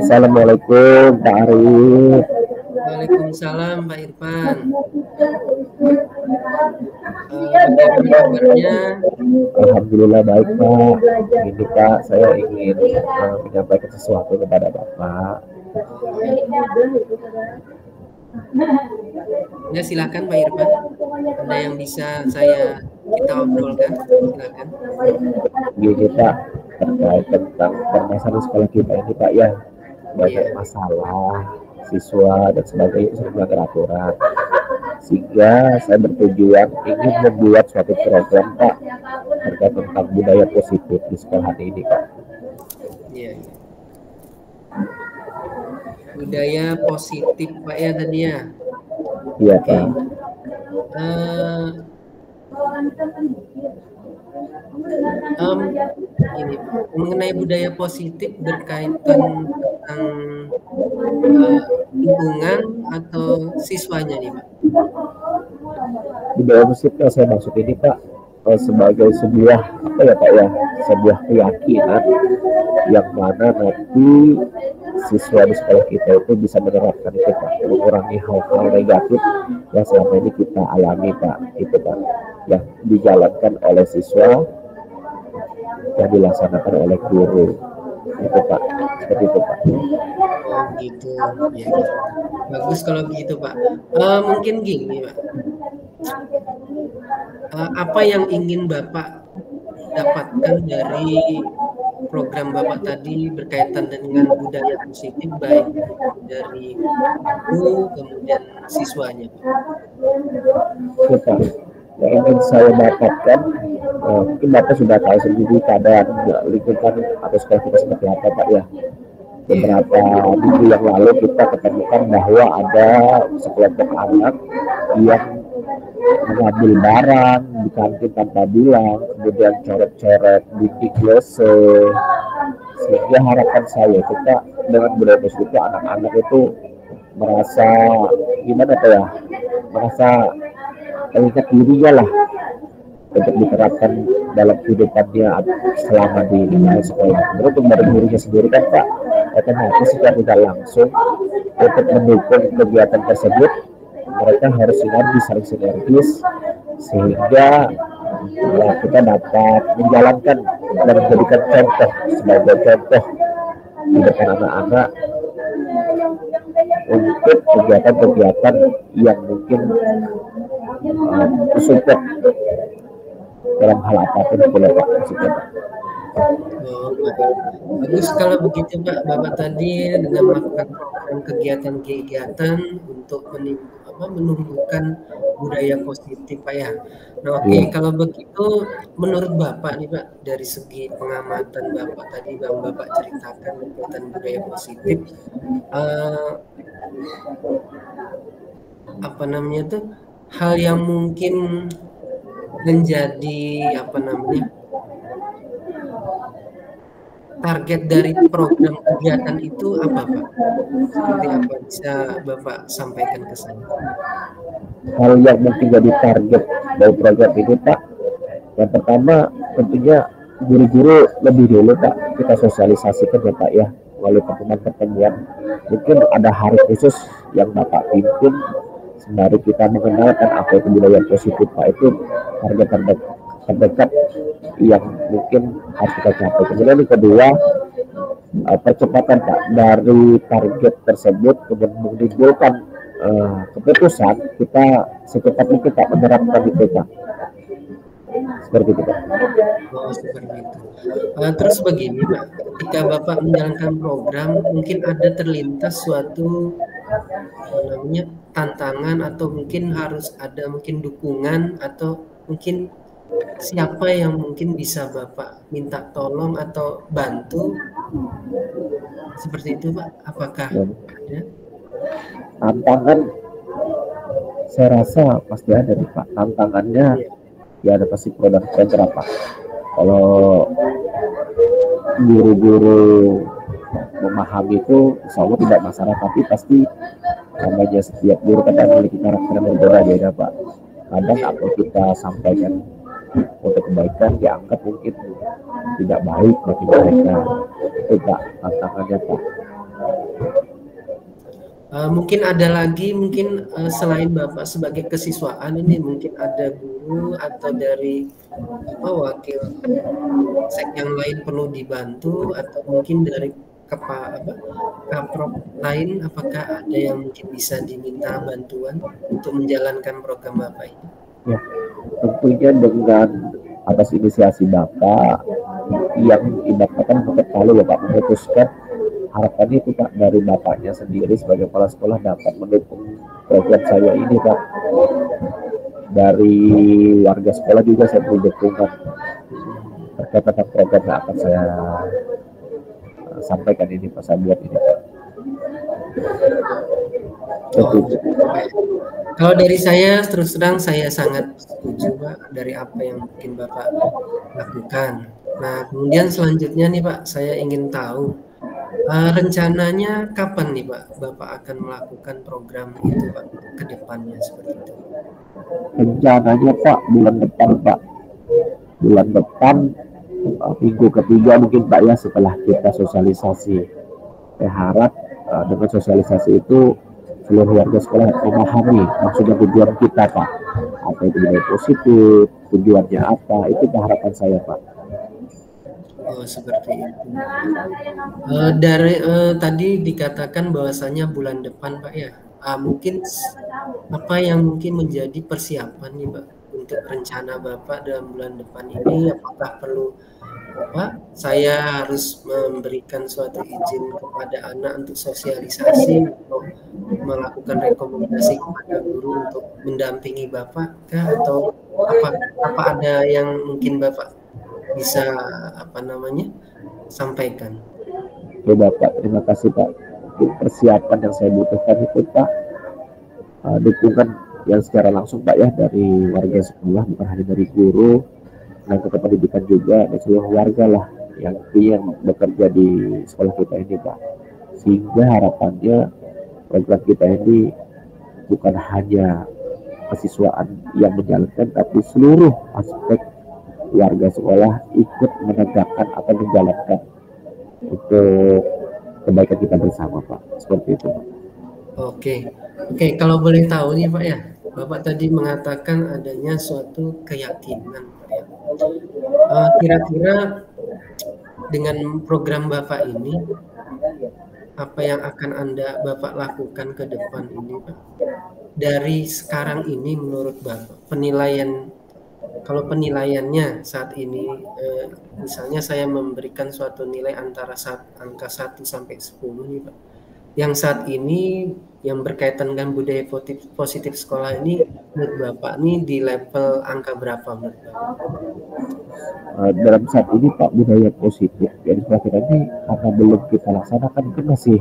Assalamualaikum Pak Arif. Waalaikumsalam Pak Irfan. Bagaimana kabarnya? Alhamdulillah baik Pak. Ini Pak, saya ingin menyampaikan sesuatu kepada Bapak. Ya silakan Pak Irfan. Ada yang bisa kita obrolkan? Silakan. Gini Pak, terkait tentang permasalahan sekolah kita ini Pak ya, banyak masalah siswa dan sebagainya sering melanggar aturan, sehingga saya bertujuan ingin membuat suatu program Pak terkait tentang budaya positif di sekolah ini Pak. Iya. Budaya positif Pak ya tadi ya. Iya Pak. Ini mengenai budaya positif berkaitan tentang lingkungan atau siswanya nih Pak? Budaya positif yang saya maksud ini Pak sebagai sebuah sebuah keyakinan yang mana nanti siswa di sekolah kita itu bisa menerapkan itu Pak, mengurangi hal-hal negatif yang selama ini kita alami Pak, itu Pak, yang dijalankan oleh siswa yang dilaksanakan oleh guru, itu Pak, seperti itu Pak. Oh gitu ya. Bagus kalau begitu Pak. Mungkin gini Pak, apa yang ingin Bapak dapatkan dari program Bapak tadi berkaitan dengan budaya positif, baik dari guru kemudian siswanya Pak? Yang ingin saya dapatkan, mungkin Bapak sudah tahu sendiri keadaan lingkungan atau sekolah kita seperti apa Pak ya. Beberapa minggu yang lalu kita ketemukan bahwa ada sekelompok anak yang mengambil barang di kantin tanpa bilang, kemudian coret-coret dinding WC, sehingga harapan saya kita dengan budaya positif anak-anak itu merasa gimana Pak ya, merasa ingat dirinya lah untuk diterapkan dalam kehidupannya selama di sekolah. Terus untuk dari dirinya sendiri kan Pak, otomatis secara tidak langsung untuk mendukung kegiatan tersebut mereka harus saling sinergis, sehingga ya, kita dapat menjalankan dan memberikan contoh sebagai contoh di depan anak-anak untuk kegiatan-kegiatan yang mungkin support dalam hal apapun boleh Pak. Oh, bagus kalau begitu Pak. Bapak tadi dengan melakukan kegiatan-kegiatan untuk menumbuhkan budaya positif Pak ya. Nah kalau begitu menurut Bapak nih Pak, dari segi pengamatan Bapak tadi yang Bapak ceritakan tentang budaya positif, hal yang mungkin menjadi target dari program kegiatan itu apa Pak? Seperti apa bisa Bapak sampaikan ke saya? Hal yang mungkin jadi target dari program ini Pak, yang pertama tentunya guru-guru lebih dulu Pak kita sosialisasikan ya Pak ya, melalui pertemuan-pertemuan. Mungkin ada hari khusus yang Bapak pimpin sembari kita mengenalkan apa itu budaya positif Pak, itu target terdekat yang mungkin harus kita capai. Kemudian yang kedua, percepatan Pak dari target tersebut kemudian menimbulkan keputusan kita secepat mungkin Pak menerapkan itu Pak. Seperti itu Pak. Oh, seperti itu. Terus begini Pak, ketika Bapak menjalankan program mungkin ada terlintas suatu tantangan atau mungkin harus ada dukungan atau mungkin siapa yang mungkin bisa Bapak minta tolong atau bantu seperti itu Pak? Apakah ada? Tantangan saya rasa pasti ada nih Pak. Tantangannya ya ada pasti pro dan kontra Pak. Kalau guru-guru memahami itu insya Allah tidak masalah, tapi pasti namanya setiap guru kan memiliki karakter yang berbeda-beda Pak. Kadang apa kita sampaikan untuk kebaikan dianggap mungkin tidak baik bagi mereka. Itu Pak tantangannya Pak. Mungkin ada lagi, mungkin selain Bapak sebagai kesiswaan ini, mungkin ada guru atau dari apa wakil sek yang lain perlu dibantu, atau mungkin dari apa kaprok lain, apakah ada yang mungkin bisa diminta bantuan untuk menjalankan program Bapak ini? Ya, tentunya dengan atas inisiasi Bapak yang ibaratkan ketok palu ya Pak, memutuskan harapannya itu Pak dari Bapaknya sendiri sebagai kepala sekolah dapat mendukung program saya ini Pak. Dari warga sekolah juga saya perlu dukungan terkait tentang program yang akan saya sampaikan ini Pak, saya buat ini Pak. Oh, kalau dari saya terus terang saya sangat setuju Pak dari apa yang mungkin Bapak lakukan. Nah, kemudian selanjutnya nih Pak, saya ingin tahu rencananya kapan nih Pak Bapak akan melakukan program itu Pak ke depannya seperti itu? Rencananya Pak bulan depan Pak, bulan depan minggu ketiga mungkin Pak ya, setelah kita sosialisasi. Saya harap dengan sosialisasi itu seluruh warga sekolah memahami maksudnya tujuan kita Pak, apa itu budaya positif, tujuannya apa, itu harapan saya Pak. Oh, seperti itu. Tadi dikatakan bahwasanya bulan depan Pak ya. Mungkin apa yang mungkin menjadi persiapan nih Pak untuk rencana Bapak dalam bulan depan ini? Apakah perlu saya harus memberikan suatu izin kepada anak untuk sosialisasi atau melakukan rekomendasi kepada guru untuk mendampingi Bapak kah? Atau apa ada yang mungkin Bapak bisa sampaikan? Oke Bapak, terima kasih Pak. Persiapan yang saya butuhkan itu Pak, dukungan yang secara langsung Pak ya dari warga sekolah, bukan hanya dari guru, tenaga pendidikan juga, dan seluruh warga lah yang bekerja di sekolah kita ini Pak. Sehingga harapannya program kita ini bukan hanya kesiswaan yang menjalankan, tapi seluruh aspek warga sekolah ikut menegakkan atau menjalankan untuk kebaikan kita bersama Pak. Seperti itu Pak. Oke, kalau boleh tahu nih Pak ya, Bapak tadi mengatakan adanya suatu keyakinan Pak ya. Kira-kira dengan program Bapak ini, apa yang akan Bapak lakukan ke depan ini Pak? Dari sekarang ini menurut Bapak, kalau penilaiannya saat ini, misalnya saya memberikan suatu nilai antara angka 1 sampai 10 nih Pak. Yang saat ini yang berkaitan dengan budaya positif sekolah ini menurut Bapak nih di level angka berapa menurut Bapak? Dalam saat ini Pak, budaya positif yang sekolah kita ini karena belum kita laksanakan itu masih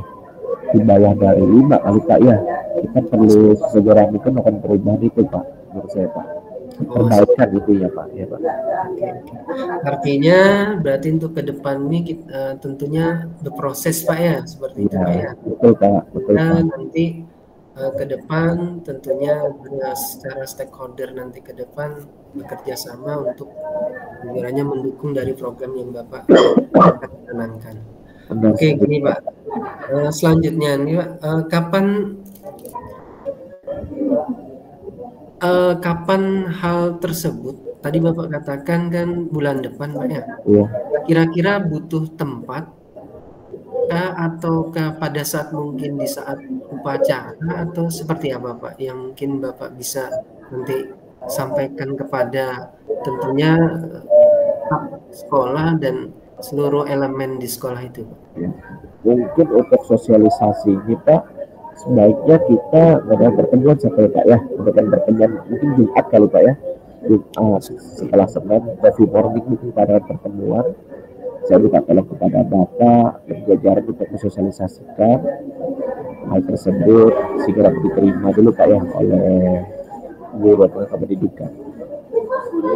di bawah dari 5 kali Pak ya. Kita perlu segera mungkin melakukan perubahan itu Pak, menurut saya Pak. Perbaikan itu ya Pak. Ya, Pak. Artinya berarti untuk ke depan ini kita, tentunya berproses Pak ya, seperti itu Pak ya. Betul Pak, betul Pak. Nanti ke depan tentunya secara stakeholder nanti ke depan bekerja sama untuk sebenarnya mendukung dari program yang Bapak canangkan. Oke, gini Pak. Selanjutnya nih Pak, kapan hal tersebut? Tadi Bapak katakan kan bulan depan Pak ya. Iya. Kira-kira butuh tempat atau pada saat mungkin di saat upacara atau seperti apa Pak yang mungkin Bapak bisa nanti sampaikan kepada tentunya sekolah dan seluruh elemen di sekolah itu Pak? Ya. Mungkin untuk sosialisasi kita sebaiknya kita ada pertemuan sampai Pak ya, bukan pertemuan mungkin Jumat kali Pak ya, Jumat setelah Senin coffee morning mungkin pada pertemuan. Saya minta tolong kepada Bapak dan jajaran untuk mensosialisasikan hal tersebut segera diterima dulu Pak ya oleh guru atau pendidikan.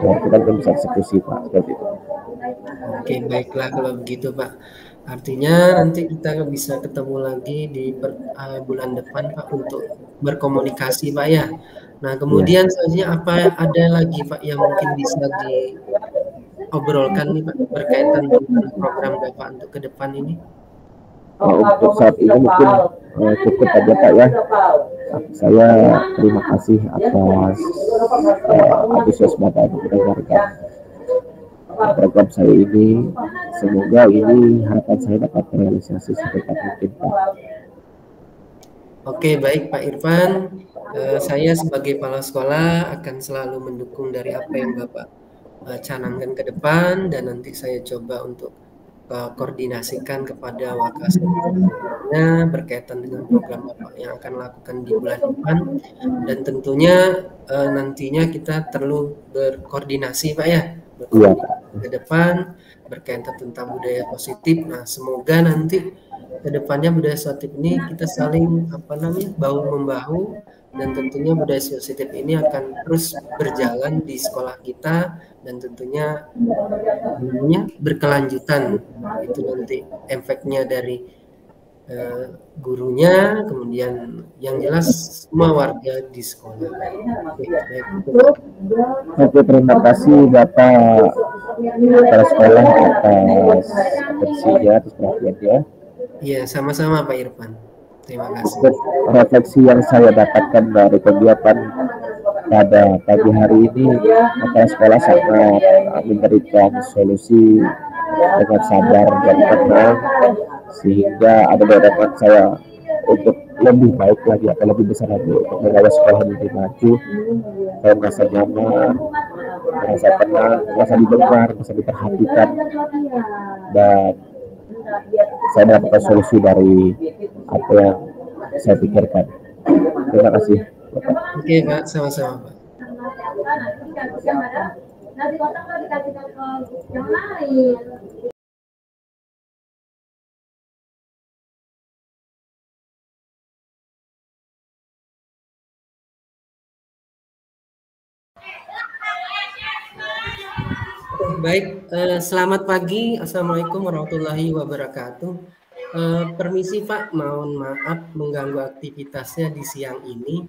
Dan kita bisa eksekusi Pak, seperti itu. Oke, baiklah kalau begitu Pak. Artinya nanti kita bisa ketemu lagi di bulan depan Pak untuk berkomunikasi Pak ya. Nah kemudian selanjutnya apa ada lagi Pak yang mungkin bisa diobrolkan nih Pak berkaitan dengan program Bapak untuk ke depan ini? Untuk saat ini mungkin cukup aja Pak ya. Saya terima kasih atas antusiasme Bapak mendengarkan program saya ini. Semoga ini harapan saya dapat terrealisasi secepat mungkin Pak. Oke, baik Pak Irfan. Saya sebagai kepala sekolah akan selalu mendukung dari apa yang Bapak canangkan ke depan, dan nanti saya coba untuk koordinasikan kepada Wakasnya berkaitan dengan program Bapak yang akan lakukan di bulan depan, dan tentunya nantinya kita perlu berkoordinasi Pak ya, berkoordinasi ke depan berkaitan tentang budaya positif. Nah, semoga nanti ke depannya budaya positif ini kita saling bahu membahu, dan tentunya budaya positif ini akan terus berjalan di sekolah kita, dan tentunya berkelanjutan. Itu nanti efeknya dari gurunya, kemudian yang jelas semua warga di sekolah. Oke, terima kasih Bapak kepala sekolah atas atensinya, atas perhatiannya. Iya, sama-sama Pak Irfan. Terima kasih. Untuk refleksi yang saya dapatkan dari kegiatan pada pagi hari ini, kepala sekolah sangat memberikan solusi dengan sabar dan tenang, sehingga ada dorongan saya untuk lebih baik lagi atau lebih besar lagi untuk membawa sekolah lebih maju. Saya merasa nyaman, merasa tenang, merasa didengar, merasa diperhatikan, dan saya mendapatkan solusi dari apa yang saya pikirkan. Terima kasih Bapak. Oke Pak, sama-sama Pak. Baik, selamat pagi. Assalamualaikum warahmatullahi wabarakatuh. Permisi Pak, mohon maaf mengganggu aktivitasnya di siang ini.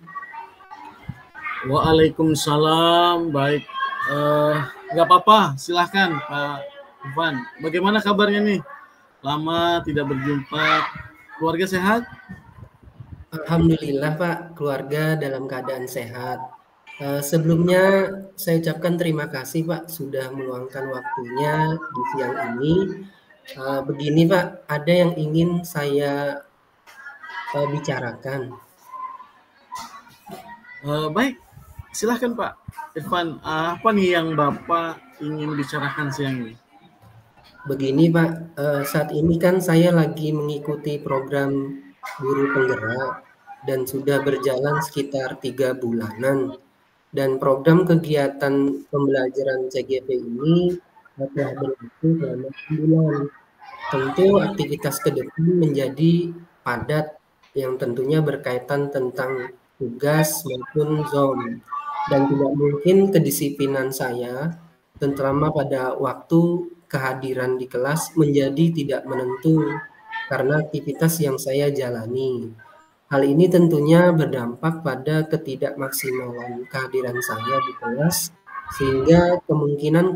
Waalaikumsalam. Baik, nggak apa-apa, silahkan Pak Irfan. Bagaimana kabarnya nih? Lama tidak berjumpa. Keluarga sehat? Alhamdulillah Pak, keluarga dalam keadaan sehat. Sebelumnya saya ucapkan terima kasih Pak sudah meluangkan waktunya di siang ini. Begini Pak, ada yang ingin saya bicarakan. Baik, silahkan Pak Irfan. Apa nih yang Bapak ingin bicarakan siang ini? Begini Pak, saat ini kan saya lagi mengikuti program guru penggerak dan sudah berjalan sekitar 3 bulanan. Dan program kegiatan pembelajaran CGP ini telah berlangsung selama 6 bulan. Tentu aktivitas ke depan menjadi padat yang tentunya berkaitan tentang tugas maupun zone. Dan tidak mungkin kedisiplinan saya, terutama pada waktu kehadiran di kelas, menjadi tidak menentu karena aktivitas yang saya jalani. Hal ini tentunya berdampak pada ketidakmaksimalan kehadiran saya di kelas, sehingga kemungkinan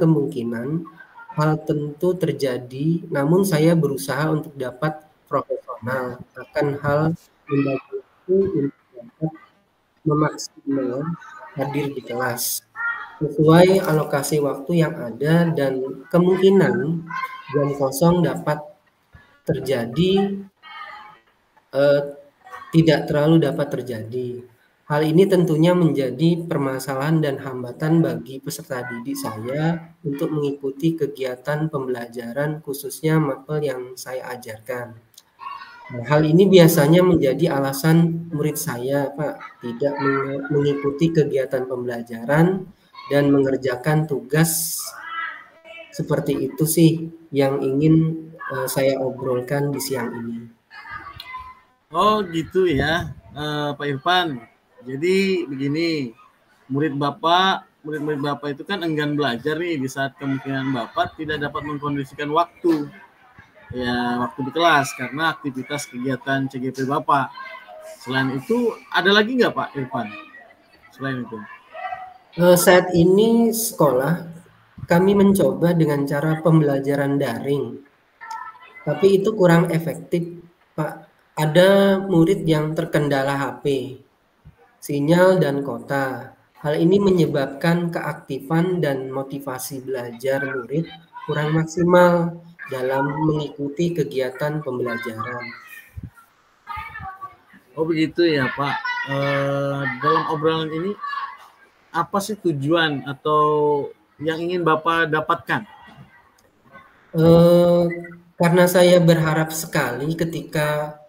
hal tentu terjadi, namun saya berusaha untuk dapat profesional akan hal membagi waktu untuk dapat memaksimal hadir di kelas sesuai alokasi waktu yang ada, dan kemungkinan jam kosong dapat terjadi tidak terlalu dapat terjadi. Hal ini tentunya menjadi permasalahan dan hambatan bagi peserta didik saya untuk mengikuti kegiatan pembelajaran khususnya mapel yang saya ajarkan. Nah, hal ini biasanya menjadi alasan murid saya, Pak, tidak mengikuti kegiatan pembelajaran dan mengerjakan tugas. Seperti itu sih yang ingin saya obrolkan di siang ini. Oh gitu ya, Pak Irfan. Jadi begini, murid murid Bapak itu kan enggan belajar nih di saat kemungkinan Bapak tidak dapat mengkondisikan waktu di kelas karena aktivitas kegiatan CGP Bapak. Selain itu, ada lagi nggak Pak Irfan? Selain itu? Saat ini sekolah kami mencoba dengan cara pembelajaran daring, tapi itu kurang efektif Pak, ada murid yang terkendala HP, sinyal dan kota. Hal ini menyebabkan keaktifan dan motivasi belajar murid kurang maksimal dalam mengikuti kegiatan pembelajaran. Oh begitu ya Pak. Dalam obrolan ini apa sih tujuan atau yang ingin Bapak dapatkan? Karena saya berharap sekali ketika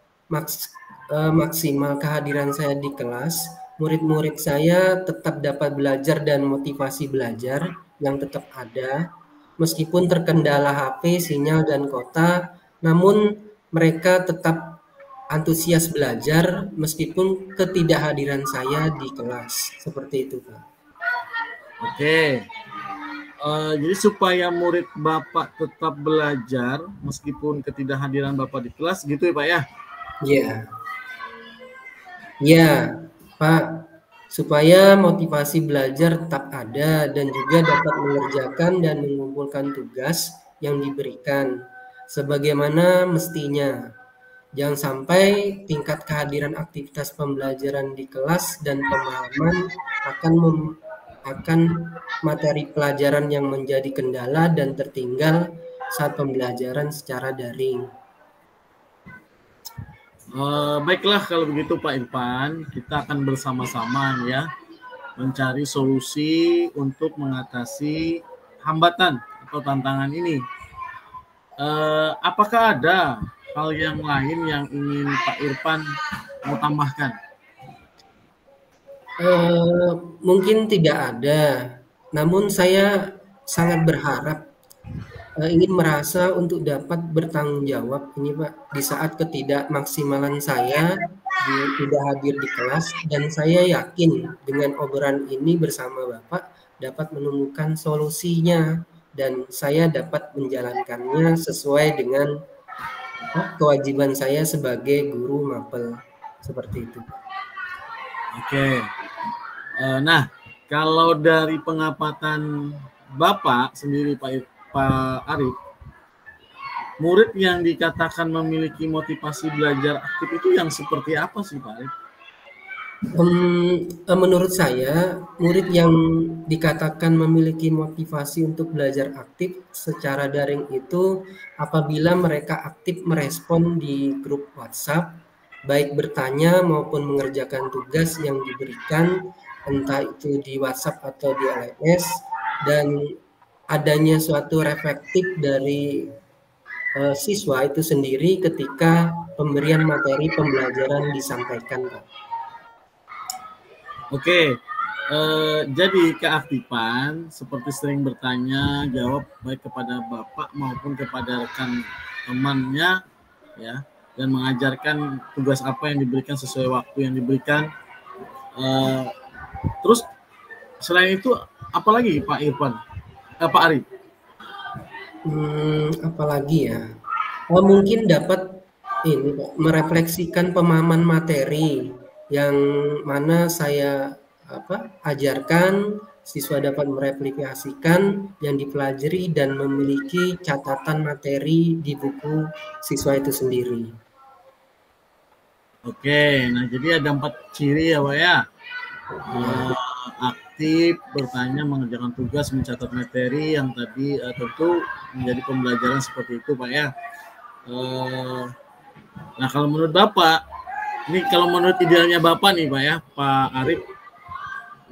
maksimal kehadiran saya di kelas, murid-murid saya tetap dapat belajar dan motivasi belajar yang tetap ada, meskipun terkendala HP, sinyal, dan kota, namun mereka tetap antusias belajar meskipun ketidakhadiran saya di kelas. Seperti itu, Pak. Oke. Jadi supaya murid Bapak tetap belajar meskipun ketidakhadiran Bapak di kelas gitu ya Pak ya? Iya. Ya, Pak. Supaya motivasi belajar tetap ada dan juga dapat mengerjakan dan mengumpulkan tugas yang diberikan sebagaimana mestinya. Jangan sampai tingkat kehadiran aktivitas pembelajaran di kelas dan pemahaman akan materi pelajaran yang menjadi kendala dan tertinggal saat pembelajaran secara daring. Baiklah kalau begitu Pak Irfan, kita akan bersama-sama ya mencari solusi untuk mengatasi hambatan atau tantangan ini. Apakah ada hal yang lain yang ingin Pak Irfan mau tambahkan? Mungkin tidak ada, namun saya sangat berharap ingin merasa untuk dapat bertanggung jawab ini Pak di saat ketidakmaksimalan saya tidak hadir di kelas, dan saya yakin dengan obrolan ini bersama Bapak dapat menemukan solusinya dan saya dapat menjalankannya sesuai dengan kewajiban saya sebagai guru mapel. Seperti itu. Oke. Nah, kalau dari pengamatan Bapak sendiri Pak Arif, murid yang dikatakan memiliki motivasi belajar aktif itu yang seperti apa sih Pak Arif? Menurut saya, murid yang dikatakan memiliki motivasi untuk belajar aktif secara daring itu apabila mereka aktif merespon di grup WhatsApp, baik bertanya maupun mengerjakan tugas yang diberikan, entah itu di WhatsApp atau di LMS, dan adanya suatu reflektif dari siswa itu sendiri ketika pemberian materi pembelajaran disampaikan, Pak. Oke, jadi keaktifan seperti sering bertanya, jawab baik kepada Bapak maupun kepada rekan temannya, ya, dan mengajarkan tugas apa yang diberikan sesuai waktu yang diberikan. Terus selain itu, apalagi Pak Irfan, Pak Arif? Apalagi ya? Mungkin dapat ini Pak, merefleksikan pemahaman materi yang mana saya ajarkan, siswa dapat mereplikasikan yang dipelajari dan memiliki catatan materi di buku siswa itu sendiri. Oke, nah jadi ada 4 ciri ya Pak ya. Aktif, bertanya, mengerjakan tugas, mencatat materi yang tadi tentu menjadi pembelajaran seperti itu Pak ya. Nah kalau menurut Bapak, ini kalau menurut idealnya Bapak nih Pak ya, Pak Arif,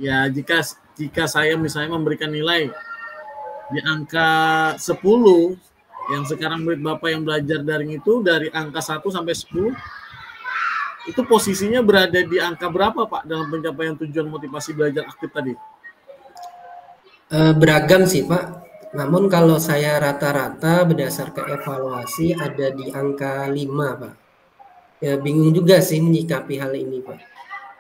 ya jika saya misalnya memberikan nilai di angka 10, yang sekarang murid Bapak yang belajar daring itu dari angka 1 sampai 10, itu posisinya berada di angka berapa Pak dalam pencapaian tujuan motivasi belajar aktif tadi? Beragam sih Pak. Namun kalau saya rata-rata berdasarkan evaluasi ada di angka 5 Pak. Ya bingung juga sih menyikapi hal ini Pak.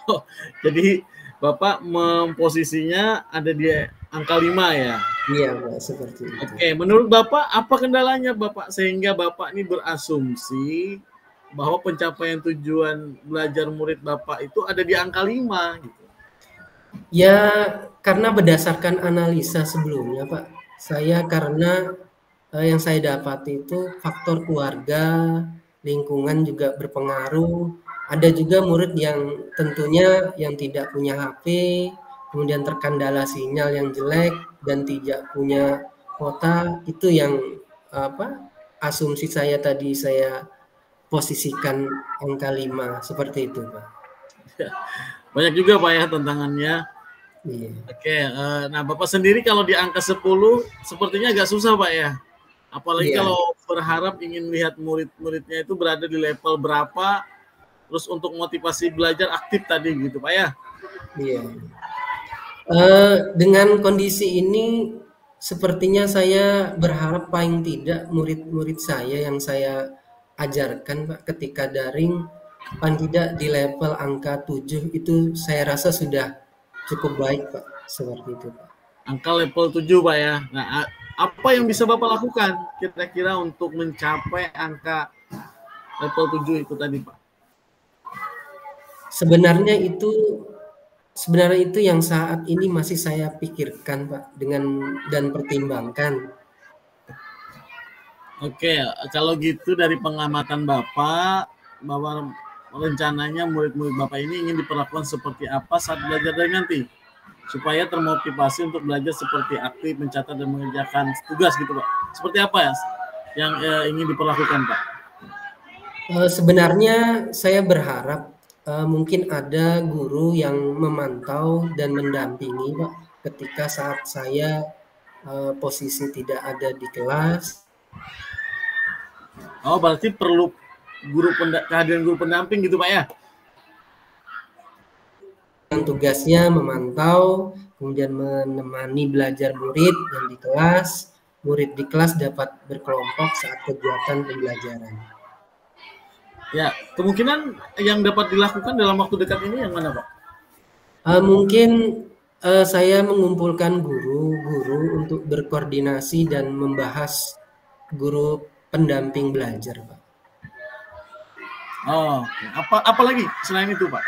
Oh, jadi Bapak memposisinya ada di angka 5 ya? Iya Pak, seperti itu. Oke, menurut Bapak apa kendalanya Bapak sehingga Bapak ini berasumsi bahwa pencapaian tujuan belajar murid Bapak itu ada di angka 5 gitu? Ya karena berdasarkan analisa sebelumnya Pak, saya karena yang saya dapati itu faktor keluarga, lingkungan juga berpengaruh. Ada juga murid yang tentunya yang tidak punya HP, kemudian terkendala sinyal yang jelek dan tidak punya kuota, itu yang asumsi saya tadi saya posisikan angka 5 seperti itu, Pak. Banyak juga Pak ya tantangannya. Iya. Oke, nah Bapak sendiri kalau di angka 10 sepertinya agak susah Pak ya. Apalagi Iya. kalau berharap ingin lihat murid-muridnya itu berada di level berapa, terus untuk motivasi belajar aktif tadi gitu Pak ya. Iya. Dengan kondisi ini sepertinya saya berharap paling tidak murid-murid saya yang saya ajarkan Pak ketika daring paling tidak di level angka 7 itu saya rasa sudah cukup baik Pak, seperti itu Pak. Angka level 7 Pak ya. Nah, apa yang bisa Bapak lakukan kira-kira untuk mencapai angka level 7 itu tadi Pak? Sebenarnya itu yang saat ini masih saya pikirkan Pak dan pertimbangkan. Oke, kalau gitu dari pengamatan Bapak, bahwa rencananya murid-murid Bapak ini ingin diperlakukan seperti apa saat belajar dari nanti? Supaya termotivasi untuk belajar seperti aktif, mencatat dan mengerjakan tugas gitu Pak. Seperti apa ya yang ingin diperlakukan Pak? Sebenarnya saya berharap mungkin ada guru yang memantau dan mendampingi Pak ketika saat saya posisi tidak ada di kelas. Oh, berarti perlu kehadiran guru pendamping gitu Pak ya? Yang tugasnya memantau, kemudian menemani belajar murid yang di kelas. Murid di kelas dapat berkelompok saat kegiatan pembelajaran. Ya, kemungkinan yang dapat dilakukan dalam waktu dekat ini yang mana Pak? Mungkin saya mengumpulkan guru-guru untuk berkoordinasi dan membahas guru pendamping belajar, Pak. Oh, apa lagi selain itu Pak?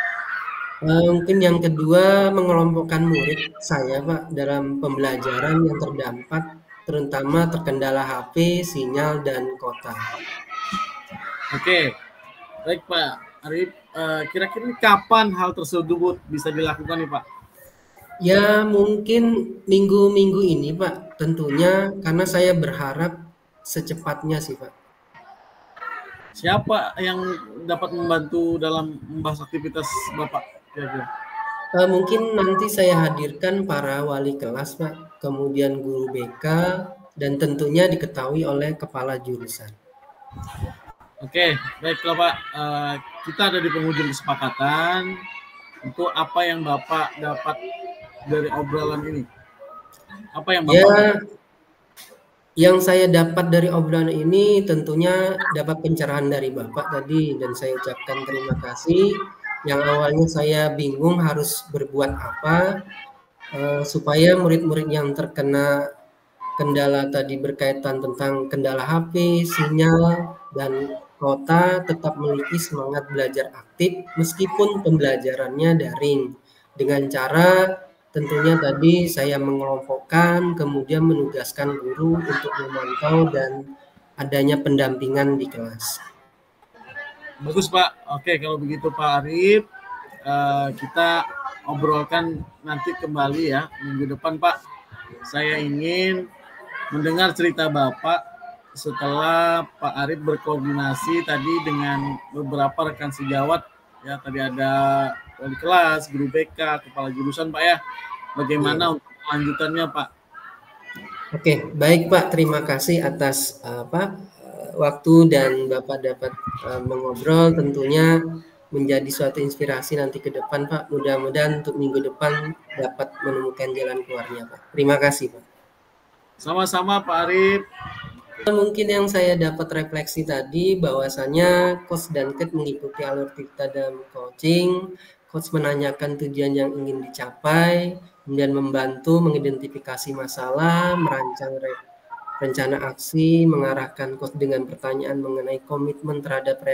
Mungkin yang kedua mengelompokkan murid saya Pak dalam pembelajaran yang terdampak terutama terkendala HP, sinyal, dan kota. Oke, baik Pak Arif. Kira-kira kapan hal tersebut bisa dilakukan nih Pak? Ya mungkin minggu-minggu ini Pak, tentunya karena saya berharap secepatnya sih Pak. Siapa yang dapat membantu dalam membahas aktivitas Bapak? Kira-kira? Mungkin nanti saya hadirkan para wali kelas Pak, kemudian guru BK, dan tentunya diketahui oleh kepala jurusan. Oke, baiklah Pak. Kita ada di penghujung kesepakatan. Untuk apa yang Bapak dapat dari obrolan ini? Apa yang Bapak yang saya dapat dari obrolan ini tentunya dapat pencerahan dari Bapak tadi dan saya ucapkan terima kasih. Yang awalnya saya bingung harus berbuat apa supaya murid-murid yang terkena kendala tadi berkaitan tentang kendala HP, sinyal, dan kota tetap memiliki semangat belajar aktif meskipun pembelajarannya daring dengan cara tentunya tadi saya mengelompokkan, kemudian menugaskan guru untuk memantau dan adanya pendampingan di kelas. Bagus Pak. Oke, kalau begitu Pak Arif, kita obrolkan nanti kembali ya minggu depan Pak. Saya ingin mendengar cerita Bapak setelah Pak Arif berkoordinasi tadi dengan beberapa rekan sejawat. Ya, tadi ada wali kelas, guru BK, kepala jurusan Pak ya. Bagaimana untuk kelanjutannya Pak? Oke, baik Pak. Terima kasih atas waktu dan Bapak dapat mengobrol, tentunya menjadi suatu inspirasi nanti ke depan Pak. Mudah-mudahan untuk minggu depan dapat menemukan jalan keluarnya Pak. Terima kasih Pak. Sama-sama Pak Arif. Mungkin yang saya dapat refleksi tadi bahwasanya Coach dan Kate mengikuti alur Tirta dalam coaching. Coach menanyakan tujuan yang ingin dicapai, kemudian membantu mengidentifikasi masalah, merancang rencana aksi, mengarahkan coach dengan pertanyaan mengenai komitmen terhadap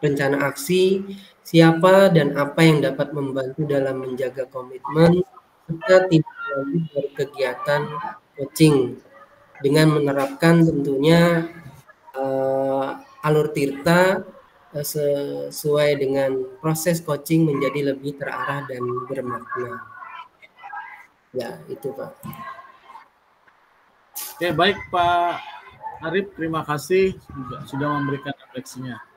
rencana aksi, siapa dan apa yang dapat membantu dalam menjaga komitmen, serta tindak lanjut dari kegiatan coaching dengan menerapkan tentunya alur Tirta sesuai dengan proses coaching menjadi lebih terarah dan bermakna. Ya, itu Pak. Oke, baik Pak Arif, terima kasih sudah memberikan refleksinya.